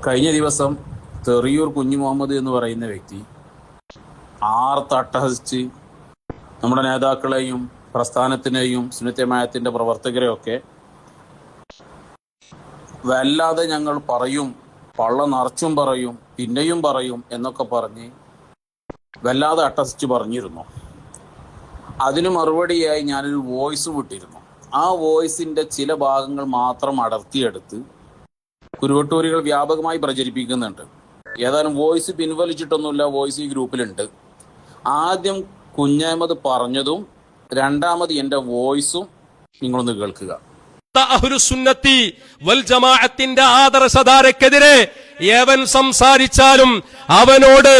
കഴിഞ്ഞ ദിവസം തെറിയൂർ കുഞ്ഞു മുഹമ്മദ് എന്ന് പറയുന്ന വ്യക്തി ആർത്തട്ടഹസിച്ച് നമ്മുടെ നേതാക്കളെയും പ്രസ്ഥാനത്തിനെയും സുന്നത്തെ പ്രവർത്തകരെയൊക്കെ വല്ലാതെ ഞങ്ങൾ പറയും, പള്ള നിറച്ചും പറയും, പിന്നെയും പറയും എന്നൊക്കെ പറഞ്ഞ് വല്ലാതെ അട്ടഹസിച്ച് പറഞ്ഞിരുന്നു. അതിന് മറുപടിയായി ഞാനൊരു വോയിസ് വിട്ടിരുന്നു. ആ വോയിസിന്റെ ചില ഭാഗങ്ങൾ മാത്രം അടർത്തിയെടുത്ത് കുരുവട്ടൂരികൾ വ്യാപകമായി പ്രചരിപ്പിക്കുന്നുണ്ട്. ഏതായാലും വോയിസ് പിൻവലിച്ചിട്ടൊന്നുമില്ല, വോയിസ് ഈ ഗ്രൂപ്പിലുണ്ട്. ആദ്യം കുഞ്ഞഹമ്മദ് പറഞ്ഞതും രണ്ടാമത് എൻ്റെ വോയിസും നിങ്ങളൊന്ന് കേൾക്കുക. അഹ്ലുസുന്നത്തി വൽ ജമാഅത്തിന്റെ ആദർശധാരക്കെതിരെ ഏവൻ സംസാരിച്ചാലും അവനോട്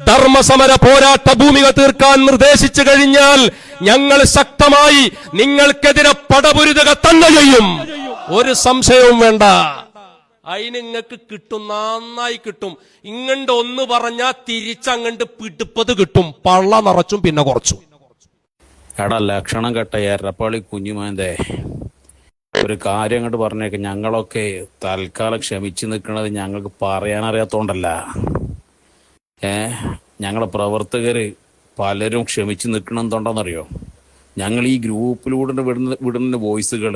ധർമ്മസമര പോരാട്ട ഭൂമിക തീർക്കാൻ നിർദ്ദേശിച്ചു കഴിഞ്ഞാൽ ഞങ്ങൾ ശക്തമായി നിങ്ങൾക്കെതിരെ പടപുരുതുക തന്നെ ചെയ്യും. ഒരു സംശയവും വേണ്ട. അതിന് നിങ്ങൾക്ക് കിട്ടും, നന്നായി കിട്ടും. ഇങ്ങണ്ട് ഒന്ന് പറഞ്ഞാ തിരിച്ചങ്ങണ്ട് പിടിപ്പത് കിട്ടും. പള്ള നിറച്ചും പിന്നെ കുറച്ചും. എടാ ലക്ഷണം കെട്ട എരപ്പാളി കുഞ്ഞുമാന്റെ ഒരു കാര്യം അങ്ങോട്ട് പറഞ്ഞേക്ക്. ഞങ്ങളൊക്കെ തൽക്കാലം ക്ഷമിച്ചു നിൽക്കുന്നത് ഞങ്ങൾക്ക് പറയാനറിയാത്തോണ്ടല്ല. ഞങ്ങളെ പ്രവർത്തകര് പലരും ക്ഷമിച്ചു നിൽക്കണമെന്നുണ്ടെന്നറിയോ? ഞങ്ങൾ ഈ ഗ്രൂപ്പിലൂടെ വിടുന്ന വോയിസുകൾ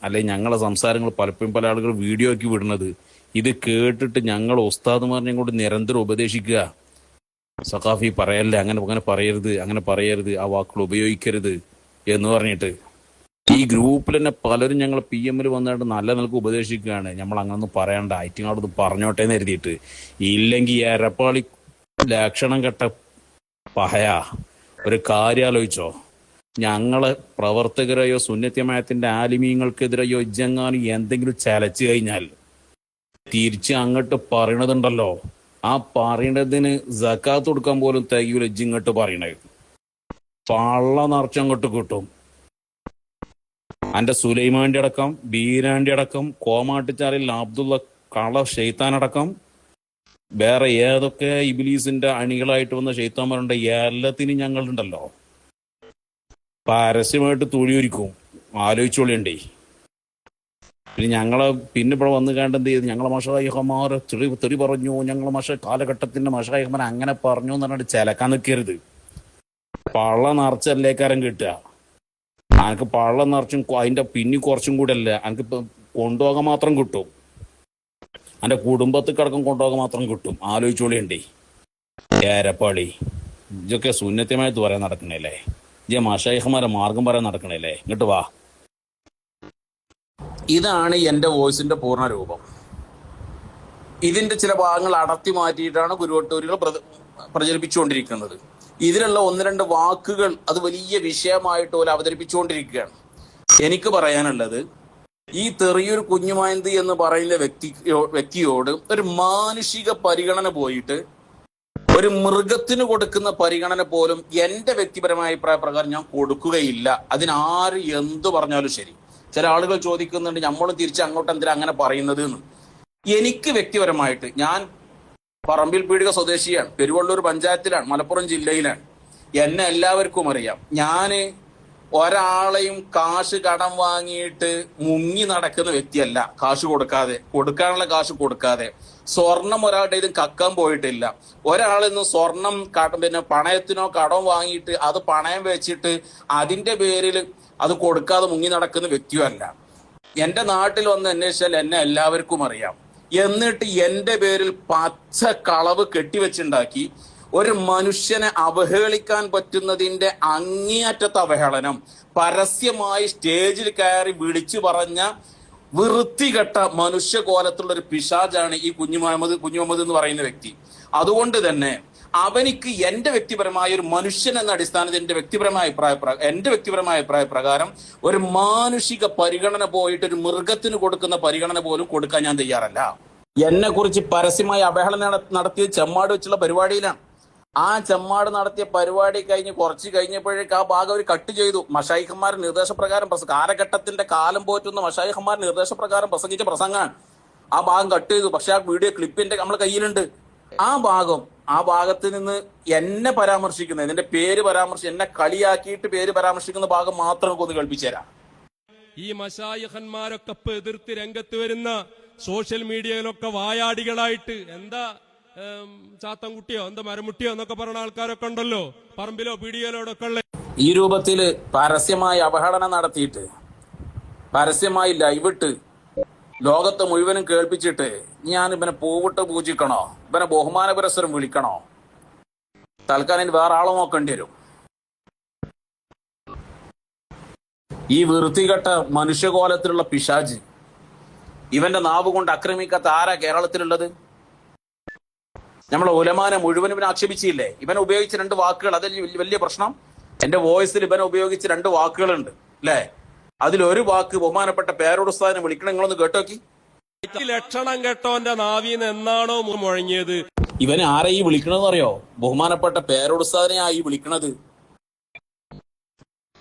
അല്ലെങ്കിൽ ഞങ്ങളെ സംസാരങ്ങൾ പലപ്പോഴും പല ആളുകൾ വീഡിയോ ആക്കി വിടുന്നത് ഇത് കേട്ടിട്ട് ഞങ്ങൾ ഉസ്താദുമാറിനെ കൊണ്ട് നിരന്തരം ഉപദേശിക്കുക. സഖാഫി പറയല്ലേ, അങ്ങനെ പറയരുത്, ആ വാക്കുകൾ ഉപയോഗിക്കരുത് എന്ന് പറഞ്ഞിട്ട് ഈ ഗ്രൂപ്പിൽ തന്നെ പലരും ഞങ്ങൾ PM വന്നിട്ട് നല്ല നിലക്ക് ഉപദേശിക്കുകയാണ്. നമ്മൾ അങ്ങനൊന്നും പറയണ്ട, ഐറ്റിങ്ങളോടൊന്നും പറഞ്ഞോട്ടെ എന്ന് എഴുതിയിട്ട്. ഇല്ലെങ്കിൽ എരപ്പാളി ലക്ഷണം കെട്ട പഹയാ ഒരു കാര്യം ആലോചിച്ചോ. ഞങ്ങളെ പ്രവർത്തകരെയോ സുന്നത്യമായത്തിന്റെ ആലിമീങ്ങൾക്കെതിരെയോ ഇജ്ജെങ്ങാനും എന്തെങ്കിലും ചലച്ചു കഴിഞ്ഞാൽ തിരിച്ച് അങ്ങോട്ട് പറയണതുണ്ടല്ലോ, ആ പറയണതിന് സക്കാത്ത് കൊടുക്കാൻ പോലും തികയൂല. ഇജ്ജിങ്ങോട്ട് പറയണത് പള്ള നിറച്ചങ്ങോട്ട് കിട്ടും. എൻ്റെ സുലൈമാന്റെ അടക്കം, ബീരാന്റെ അടക്കം, കോമാട്ടിച്ചാലിൽ അബ്ദുള്ള കള ഷെയ്ത്താനടക്കം വേറെ ഏതൊക്കെ ഇബിലീസിന്റെ അണികളായിട്ട് വന്ന ഷെയ്ത്താന്മാരുണ്ട്, എല്ലാത്തിനും ഞങ്ങളുണ്ടല്ലോ പരസ്യമായിട്ട് തൊഴിയൊരുക്കും. ആലോചിച്ചോളിയണ്ടേ. പിന്നെ ഞങ്ങളെ പിന്നെ ഇവിടെ വന്ന് കണ്ട് എന്ത് ചെയ്തു, ഞങ്ങളെ മഷായിഹമാർ തെറി പറഞ്ഞു, ഞങ്ങളെ കാലഘട്ടത്തിന്റെ മഷായിഹമാർ അങ്ങനെ പറഞ്ഞു എന്ന് പറഞ്ഞിട്ട് ചിലക്കാൻ നിൽക്കരുത്. പള്ള നിറച്ചല്ലേക്കാരം കിട്ടുക. എനിക്ക് പള്ള നിറച്ചും അതിന്റെ പിന്നെ കുറച്ചും കൂടെ അല്ല, എനിക്ക് കൊണ്ടുപോകാൻ മാത്രം കിട്ടും. എൻ്റെ കുടുംബത്തിൽ കിടക്കും കൊണ്ടുപോകാൻ മാത്രം കിട്ടും. ആലോചിച്ചോളിയണ്ടേ ഏരപ്പാളി. ഇതൊക്കെ സുന്നത്യമായിട്ട് പറയാൻ നടക്കണല്ലേ, ഇജ മഷായിഹമാരെ മാർഗം പറയാൻ നടക്കണല്ലേ. ഇങ്ങോട്ട് വാ. ഇതാണ് എൻ്റെ വോയിസിന്റെ പൂർണ്ണ രൂപം. ഇതിന്റെ ചില ഭാഗങ്ങൾ അടർത്തി മാറ്റിയിട്ടാണ് കുരുവട്ടൂരികൾ പ്രചരിപ്പിച്ചുകൊണ്ടിരിക്കുന്നത്. ഇതിലുള്ള ഒന്ന് രണ്ട് വാക്കുകൾ അത് വലിയ വിഷയമായിട്ട് പോലെ അവതരിപ്പിച്ചുകൊണ്ടിരിക്കുകയാണ്. എനിക്ക് പറയാനുള്ളത്, ഈ തെറിയൂർ കുഞ്ഞുമായന്ത് എന്ന് പറയുന്ന വ്യക്തിയോട് ഒരു മാനുഷിക പരിഗണന പോയിട്ട് ഒരു മൃഗത്തിന് കൊടുക്കുന്ന പരിഗണന പോലും എൻ്റെ വ്യക്തിപരമായ അഭിപ്രായ പ്രകാരം ഞാൻ കൊടുക്കുകയില്ല. അതിനാര് എന്തു പറഞ്ഞാലും ശരി. ചില ആളുകൾ ചോദിക്കുന്നുണ്ട് നമ്മളും തിരിച്ച് അങ്ങോട്ട് എന്തിനാ അങ്ങനെ പറയുന്നത് എന്ന്. എനിക്ക് വ്യക്തിപരമായിട്ട്, ഞാൻ പറമ്പിൽ പീടിക സ്വദേശിയാണ്, പെരുവള്ളൂർ പഞ്ചായത്തിലാണ്, മലപ്പുറം ജില്ലയിലാണ്. എന്നെ എല്ലാവർക്കും അറിയാം. ഞാൻ ഒരാളെയും കാശ് കടം വാങ്ങിയിട്ട് മുങ്ങി നടക്കുന്ന വ്യക്തിയല്ല. കാശ് കൊടുക്കാനുള്ള കാശ് കൊടുക്കാതെ സ്വർണം ഒരാളുടെ ഇതും കക്കാൻ പോയിട്ടില്ല. ഒരാളിൽ നിന്ന് സ്വർണം പണയത്തിനോ കടം വാങ്ങിയിട്ട് അത് പണയം വെച്ചിട്ട് അതിന്റെ പേരിൽ അത് കൊടുക്കാതെ മുങ്ങി നടക്കുന്ന വ്യക്തിയല്ല. എൻ്റെ നാട്ടിൽ വന്ന് അന്വേഷിച്ചാൽ എന്നെ എല്ലാവർക്കും അറിയാം. എന്നിട്ട് എൻ്റെ പേരിൽ പച്ച കളവ് കെട്ടിവെച്ചുണ്ടാക്കി ഒരു മനുഷ്യനെ അവഹേളിക്കാൻ പറ്റുന്നതിന്റെ അങ്ങേയറ്റത്തെ അവഹേളനം പരസ്യമായി സ്റ്റേജിൽ കയറി വിളിച്ചു പറഞ്ഞ വൃത്തികെട്ട മനുഷ്യകോലത്തുള്ള ഒരു പിശാചാണ് ഈ കുഞ്ഞു മുഹമ്മദ് എന്ന് പറയുന്ന വ്യക്തി. അതുകൊണ്ട് തന്നെ അവനിക്ക് എൻ്റെ വ്യക്തിപരമായ ഒരു മനുഷ്യൻ എന്ന അടിസ്ഥാനത്തിൽ എൻ്റെ വ്യക്തിപരമായ അഭിപ്രായ പ്രകാരം ഒരു മാനുഷിക പരിഗണന പോയിട്ട് ഒരു മൃഗത്തിന് കൊടുക്കുന്ന പരിഗണന പോലും കൊടുക്കാൻ ഞാൻ തയ്യാറല്ല. എന്നെ കുറിച്ച് പരസ്യമായി അവഹേളനം നടത്തിയത് ചെമ്മാട് വെച്ചുള്ള പരിപാടിയിലാണ്. ആ ചെമ്മാട് നടത്തിയ പരിപാടി കുറച്ച് കഴിഞ്ഞപ്പോഴേക്ക് ആ ഭാഗം അവർ കട്ട് ചെയ്തു. മഷായിഖന്മാർ നിർദ്ദേശപ്രകാരം കാലഘട്ടത്തിന്റെ കാലം പോറ്റുന്ന മഷായിഖന്മാർ നിർദ്ദേശപ്രകാരം പ്രസംഗിച്ച പ്രസംഗമാണ്. ആ ഭാഗം കട്ട് ചെയ്തു. പക്ഷെ ആ വീഡിയോ ക്ലിപ്പിന്റെ നമ്മളെ കയ്യിലുണ്ട്. ആ ഭാഗത്ത് നിന്ന് എന്നെ പരാമർശിക്കുന്ന, ഇതിന്റെ പേര് എന്നെ കളിയാക്കിയിട്ട് പേര് പരാമർശിക്കുന്ന ഭാഗം മാത്രം ഒന്ന് കേൾപ്പിച്ചു തരാം. ഈ മശായിഖന്മാരൊക്കെ എതിർത്ത് രംഗത്ത് വരുന്ന സോഷ്യൽ മീഡിയയിലൊക്കെ വായാടികളായിട്ട് എന്താ ചാത്തൻകുട്ടിയോ എന്താ മരമുട്ടിയോ എന്നൊക്കെ പറയുന്ന ആൾക്കാരൊക്കെ ഉണ്ടല്ലോ, പറമ്പിലോ പീടികയിലോ ഒക്കെ ഉള്ള. ഈ രൂപത്തില് പരസ്യമായി അവഹേളനം നടത്തിയിട്ട് പരസ്യമായി ലൈവിട്ട് ലോകത്തെ മുഴുവനും കേൾപ്പിച്ചിട്ട് ഞാൻ ഇവനെ പൂവിട്ട് പൂജിക്കണോ, ഇവനെ ബഹുമാന പുരസ്സരം വിളിക്കണോ? തൽക്കാലം വേറെ ആളെ നോക്കേണ്ടി വരും. ഈ വൃത്തികെട്ട മനുഷ്യകോലത്തിലുള്ള പിശാജ് ഇവന്റെ നാവ് കൊണ്ട് ആക്രമിക്കാത്ത ആരാ കേരളത്തിലുള്ളത്? നമ്മളെ ഉലമാനെ മുഴുവനും ഇവനെ ആക്ഷേപിച്ചില്ലേ? ഇവനെ ഉപയോഗിച്ച 2 വാക്കുകൾ, അതല്ലേ വലിയ പ്രശ്നം. എന്റെ വോയിസിൽ ഇവനെ ഉപയോഗിച്ച് 2 വാക്കുകളുണ്ട് അല്ലേ? അതിലൊരു വാക്ക് ബഹുമാനപ്പെട്ട പേരോടുസ്താദിനെ വിളിക്കണം. നിങ്ങളൊന്ന് കേട്ടോക്കി. ലക്ഷണം കെട്ടോന്റെ നാവിന്ന് എന്നാണോ മുഴങ്ങിയത്? ഇവനെ ആരെയും വിളിക്കണമെന്ന് അറിയോ? ബഹുമാനപ്പെട്ട പേരോടുസ്താദിനെ ആയി വിളിക്കണത്.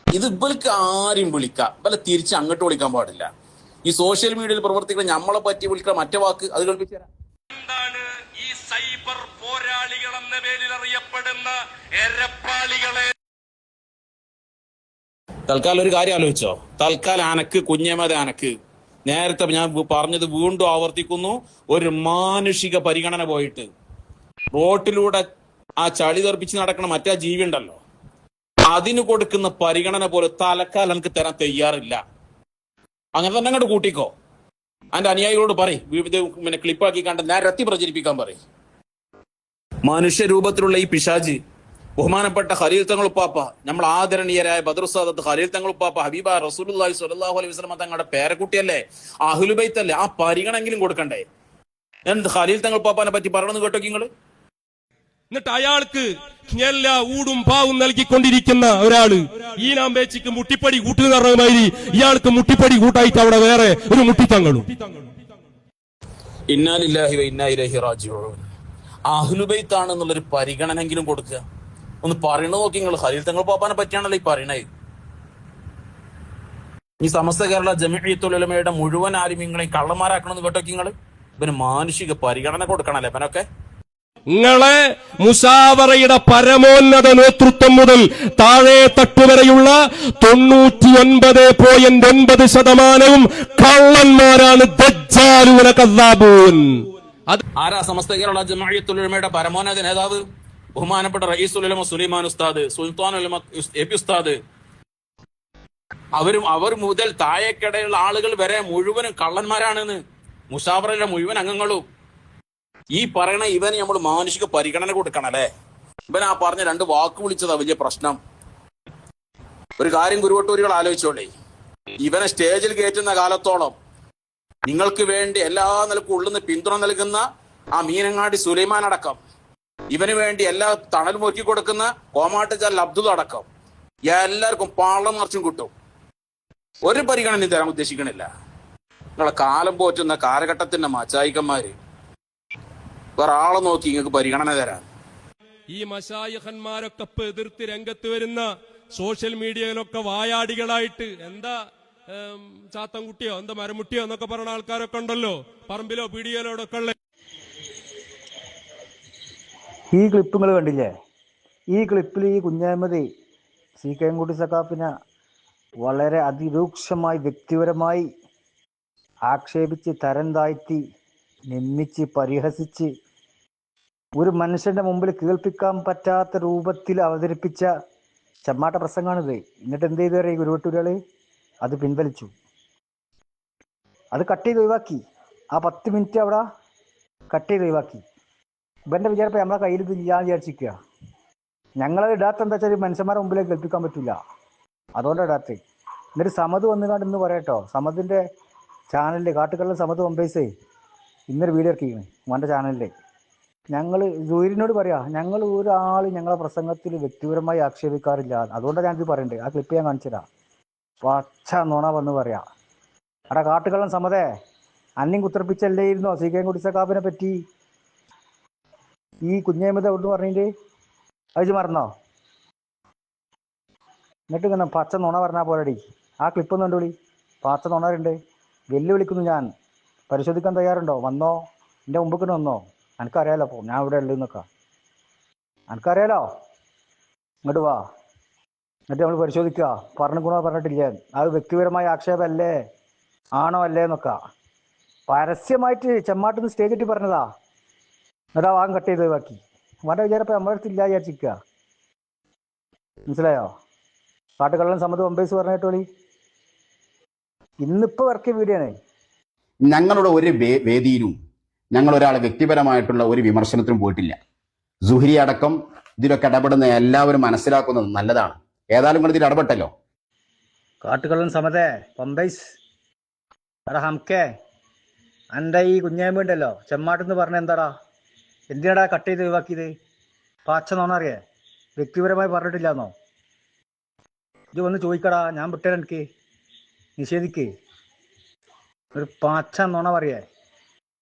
ഇത് ഇവർക്ക് ആരും വിളിക്കാം, ഇവരെ തിരിച്ച് അങ്ങോട്ട് വിളിക്കാൻ പാടില്ല. ഈ സോഷ്യൽ മീഡിയയിൽ പ്രവർത്തിക്കുന്ന നമ്മളെ പറ്റി വിളിക്കുന്ന മറ്റേ വാക്ക് അത് കേൾപ്പിച്ചു തരാം. എന്താണ് ഈ സൈബർ പോരാളികൾ എന്ന പേരിൽ അറിയപ്പെടുന്ന എരപ്പാളികളെ? തൽക്കാലം ഒരു കാര്യം ആലോചിച്ചോ. തൽക്കാലം അനക്ക് കുഞ്ഞമ്മദ് അനക്ക് നേരത്തെ ഞാൻ പറഞ്ഞത് വീണ്ടും ആവർത്തിക്കുന്നു. ഒരു മാനുഷിക പരിഗണന പോയിട്ട് റോട്ടിലൂടെ ആ ചളി തെറിപ്പിച്ച് നടക്കണ മറ്റേ ജീവി ഉണ്ടല്ലോ, അതിന് കൊടുക്കുന്ന പരിഗണന പോലെ തലക്കാലം എനിക്ക് തരാൻ തയ്യാറില്ല. അങ്ങനെ തന്നെ അങ്ങോട്ട് കൂട്ടിക്കോ. അതിന്റെ അനുയായികളോട് പറയും, പിന്നെ ക്ലിപ്പാക്കി കണ്ട് നിരത്തി പ്രചരിപ്പിക്കാൻ പറയും. മനുഷ്യരൂപത്തിലുള്ള ഈ പിശാജ് ബഹുമാനപ്പെട്ട ഖലീൽ തങ്ങൾ ഉപ്പാപ്പ, നമ്മൾ ആദരണീയരായ ബദറുസാദത്ത് ഖലീൽ തങ്ങൾ ഉപ്പാപ്പ ഹബീബ റസൂലുള്ളാഹി സ്വല്ലല്ലാഹു അലൈഹി വസല്ലം തങ്ങളുടെ പേരക്കുട്ടിയല്ലേ, അഹ്ലുൽ ബൈത്തല്ലേ, ആ പരിഗണനെങ്കിലും കൊടുക്കണ്ടേ? എന്ത് ഖലീൽ തങ്ങൾ ഉപ്പാപ്പാനെ പറ്റി പറയണമെന്ന് കേട്ടോ നിങ്ങള്? എന്നിട്ട് അയാൾക്ക് എല്ലാ ഊടും പാവും നൽകിക്കൊണ്ടിരിക്കുന്ന ഒരാള് ഈ നാമ്പേച്ചിക്ക് മുട്ടിപ്പടി കൂട്ടുന്ന പറഞ്ഞമാതിരി ഇയാൾക്ക് മുട്ടിപ്പടി കൂട്ടായിട്ട് അവിടെ വേറെ ഒരു മുട്ടിത്തങ്ങളും. ഇന്നാ ലില്ലാഹി വ ഇന്നാ ഇലൈഹി റാജിഊൻ. അഹ്ലുൽ ബൈത്താണെന്നുള്ളൊരു പരിഗണനെങ്കിലും കൊടുക്കുക. ഒന്ന് പറയണ നോക്കി നിങ്ങൾ. ഖലീൽ തങ്ങൾ പാപ്പാനെ പറ്റിയാണല്ലോ ഈ പറയണത്. ഈ സമസ്ത കേരള ജമിഅത്തുൽ ഉലമയുടെ മുഴുവൻ ആലിമീങ്ങളെയും കള്ളന്മാരാക്കണമെന്ന് കേട്ടോ നിങ്ങൾ. ഇവന് മാനുഷിക പരിഗണന കൊടുക്കണല്ലേ ഇവനൊക്കെ? നിങ്ങളെ മുസാവറയുടെ പരമോന്നത നേതൃത്വം മുതൽ താഴെ തട്ടുവരെയുള്ള 99.9% കള്ളന്മാരാണ്. ദജ്ജാലൂന കദ്ദാബൂൻ. ആരാ സമസ്ത കേരള ജമിഅത്തുൽ ഉലമയുടെ പരമോന്നത നേതാവ്? ബഹുമാനപ്പെട്ട റഈസുൽ ഉലമ സുലൈമാൻ ഉസ്താദ്, സുൽത്താൻ ഉലമ എപി ഉസ്താദ്. അവർ മുതൽ താഴേക്കിടയുള്ള ആളുകൾ വരെ മുഴുവനും കള്ളന്മാരാണെന്ന് മുസാവറയിലെ മുഴുവൻ അംഗങ്ങളും. ഈ പറയണ ഇവന് നമ്മൾ മാനുഷിക പരിഗണന കൊടുക്കണല്ലേ? ഇവൻ ആ പറഞ്ഞ 2 വാക്ക് വിളിച്ചതാ വലിയ പ്രശ്നം. ഒരു കാര്യം കുരുവട്ടൂരികൾ ആലോചിച്ചോളേ, ഇവനെ സ്റ്റേജിൽ കയറ്റുന്ന കാലത്തോളം നിങ്ങൾക്ക് വേണ്ടി എല്ലാ നിലക്കും ഉള്ളുന്ന പിന്തുണ നൽകുന്ന ആ മീനങ്ങാടി സുലൈമാൻ അടക്കം, ഇവന് വേണ്ടി എല്ലാ തണലും ഒരുക്കി കൊടുക്കുന്ന കോമാട്ടുചാൽ അബ്ദുൾ അടക്കം എല്ലാവർക്കും പാളം മറിച്ചും കിട്ടും. ഒരു പരിഗണന തരാൻ ഉദ്ദേശിക്കണില്ല. നിങ്ങളെ കാലം പോറ്റുന്ന കാലഘട്ടത്തിന്റെ മച്ചായിക്കന്മാര് വേറെ ആളെ നോക്കി നിങ്ങൾക്ക് പരിഗണന തരാൻ. ഈ മശായിഖന്മാരൊക്കെ എതിർത്ത് രംഗത്ത് വരുന്ന സോഷ്യൽ മീഡിയയിലൊക്കെ വായാടികളായിട്ട് എന്താ ചാത്തൻകുട്ടിയോ എന്താ മരമുട്ടിയോ എന്നൊക്കെ പറയുന്ന ആൾക്കാരൊക്കെ ഉണ്ടല്ലോ, പറമ്പിലോ പീടികയിലോ ഒക്കെ ഉള്ള. ഈ ക്ലിപ്പ് നിങ്ങൾ കണ്ടില്ലേ? ഈ ക്ലിപ്പിൽ ഈ കുഞ്ഞഹമ്മദ് CK കുട്ടി സഖാഫിനെ വളരെ അതിരൂക്ഷമായി വ്യക്തിപരമായി ആക്ഷേപിച്ച് തരം താഴ്ത്തി നിന്ദിച്ച് പരിഹസിച്ച് ഒരു മനുഷ്യന്റെ മുമ്പിൽ കേൾപ്പിക്കാൻ പറ്റാത്ത രൂപത്തിൽ അവതരിപ്പിച്ച ചമ്മാട്ട പ്രസംഗമാണിത്. എന്നിട്ട് എന്ത് ചെയ്തു ഈ ഗുരുവട്ടൂരുകള്? അത് പിൻവലിച്ചു, അത് കട്ട് ചെയ്ത് ഒഴിവാക്കി. ആ 10 മിനിറ്റ് അവിടെ കട്ട് ചെയ്ത് ഒഴിവാക്കി. ഇവന്റെ വിചാരം നമ്മളെ കയ്യിൽ ഇതില്ലാന്ന് വിചാരിച്ചിരിക്കുക. ഞങ്ങളത് ഇടാത്ത എന്താ വെച്ചാൽ മനുഷ്യന്മാരുടെ മുമ്പിലേക്ക് കേൾപ്പിക്കാൻ പറ്റില്ല, അതുകൊണ്ടാണ് ഇടാത്തത്. എന്നിട്ട് സമത് വന്നുകാണ്ട് ഇന്ന് പറയാട്ടോ, സമതിന്റെ ചാനലിൽ കാട്ടുകള്ള സമത് ഒമ്പേസേ ഇന്നൊരു വീഡിയോ ഇറക്കിയാണ് മോൻ്റെ ചാനലിൽ. ഞങ്ങൾ ജൂരിനോട് പറയാ, ഞങ്ങൾ ഒരാൾ ഞങ്ങളെ പ്രസംഗത്തിൽ വ്യക്തിപരമായി ആക്ഷേപിക്കാറില്ല. അതുകൊണ്ടാണ് ഞാനിത് പറയണ്ടേ. ആ ക്ലിപ്പ് ഞാൻ കാണിച്ചുതരാം. പച്ച നുണ വന്ന് പറയാ. അവിടെ കാട്ടുകള്ളൻ സമതേ അന്യം കുത്തിറപ്പിച്ചല്ലേയിരുന്നോ CK കുട്ടി സഖാഫിനെ പറ്റി ഈ കുഞ്ഞഹമ്മദ് എവിടുന്ന് പറഞ്ഞിട്ട് അയച്ചു മറന്നോ? എന്നിട്ട് ഇങ്ങനെ പച്ച നുണ പറഞ്ഞാൽ പോരടി. ആ ക്ലിപ്പ് ഒന്ന് കണ്ടോളി. പച്ച നുണരുണ്ട്. വെല്ലുവിളിക്കുന്നു ഞാൻ. പരിശോധിക്കാൻ തയ്യാറുണ്ടോ? വന്നോ, എൻ്റെ മുമ്പേക്കിന് വന്നോ. എനിക്കറിയാലോ അപ്പോൾ ഞാൻ ഇവിടെ ഉള്ളതെന്നൊക്കെ എനിക്കറിയാലോ. ഇങ്ങോട്ട് വാ, എന്നിട്ട് നമ്മൾ പരിശോധിക്കുക. പറഞ്ഞിട്ടുണ്ടോ പറഞ്ഞിട്ടില്ല. അത് വ്യക്തിപരമായ ആക്ഷേപമല്ലേ, ആണോ അല്ലേ എന്നൊക്കെ പരസ്യമായിട്ട് ചെമ്മാട്ടുന്ന് സ്റ്റേജ് ഇട്ട് പറഞ്ഞതാ. എന്നിട്ട് ആ ഭാഗം കട്ട് ചെയ്ത് ഒഴിവാക്കി. അവൻ്റെ വിചാരപ്പം നമ്മുടെ അടുത്ത് ഇല്ല വിചാരിച്ചിരിക്കുക. മനസ്സിലായോ? കാട്ടുകള്ളൻ സമ്മത് ഒമ്പേസ് പറഞ്ഞിട്ടോളി. ഇന്നിപ്പോൾ ഇറക്കിയ വീഡിയോ ആണ്. ഞങ്ങളുടെ ഒരു വേദിയിലും ഞങ്ങൾ ഒരാളെ വ്യക്തിപരമായിട്ടുള്ള ഒരു വിമർശനത്തിനും പോയിട്ടില്ല. സുഹരി അടക്കം ഇതിലൊക്കെ ഇടപെടുന്ന എല്ലാവരും മനസ്സിലാക്കുന്നത് നല്ലതാണ്. ഏതായാലും നിങ്ങൾ ഇതിൽ ഇടപെട്ടല്ലോ. കാട്ടുകള്ളൻ സമതേ പമ്പൈസ് എടാ ഹംകേ, എൻ്റെ ഈ കുഞ്ഞായ്മ ഉണ്ടല്ലോ ചെമ്മാട്ടെന്ന് പറഞ്ഞ എന്താടാ, എന്തിനാടാ കട്ട് ചെയ്ത് ഒഴിവാക്കിയത്? പാച്ചെന്നോണ അറിയേ? വ്യക്തിപരമായി പറഞ്ഞിട്ടില്ലാന്നോ? ഇത് വന്ന് ചോദിക്കടാ, ഞാൻ വിട്ടേരാ. എനിക്ക് നിഷേധിക്ക്. ഒരു പാച്ചെന്നോണ പറയേ?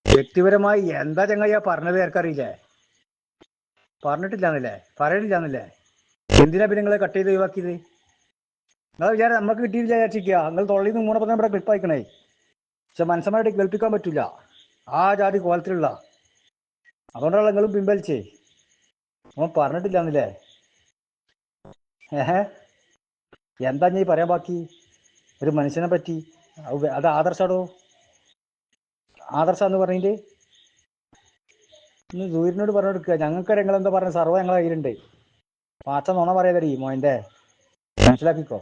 വ്യക്തിപരമായി എന്താ ചങ്ങയ്യ പറഞ്ഞത് എനിക്കറിയില്ലേ? പറഞ്ഞിട്ടില്ലാന്നല്ലേ? പറയണില്ലാന്നല്ലേ? എന്തിനാ പിന്നെ നിങ്ങളെ കട്ട് ചെയ്ത് ഒഴിവാക്കിയത്? നിങ്ങൾ വിചാരം നമുക്ക് കിട്ടിയില്ല വിചാരിച്ചിരിക്കുക. നിങ്ങൾ തൊള്ളിൽ നിന്ന് മൂന്ന് പറഞ്ഞാൽ ഇവിടെ ക്ലിപ്പ് അയക്കണേ. പക്ഷെ മനസ്സമായിട്ട് കേൾപ്പിക്കാൻ പറ്റില്ല, ആ ജാതി കോലത്തിലുള്ള. അതുകൊണ്ടാണ് നിങ്ങളും പിൻവലിച്ചേ. അവൻ പറഞ്ഞിട്ടില്ലാന്നില്ലേ? എന്താ നീ പറയാൻ ബാക്കി ഒരു മനുഷ്യനെ പറ്റി? അത് ആദർശാടോ, ആദർശാന്ന് പറഞ്ഞിട്ട് ഇന്ന് സൂര്യനോട് പറഞ്ഞു കൊടുക്കുക. ഞങ്ങൾക്ക് ഞങ്ങളെന്താ പറഞ്ഞ സർവ്വ ഞങ്ങളെ കയ്യിലുണ്ട്. പാച്ച നുണ പറയാതടി മോൻ്റെ, മനസ്സിലാക്കിക്കോ.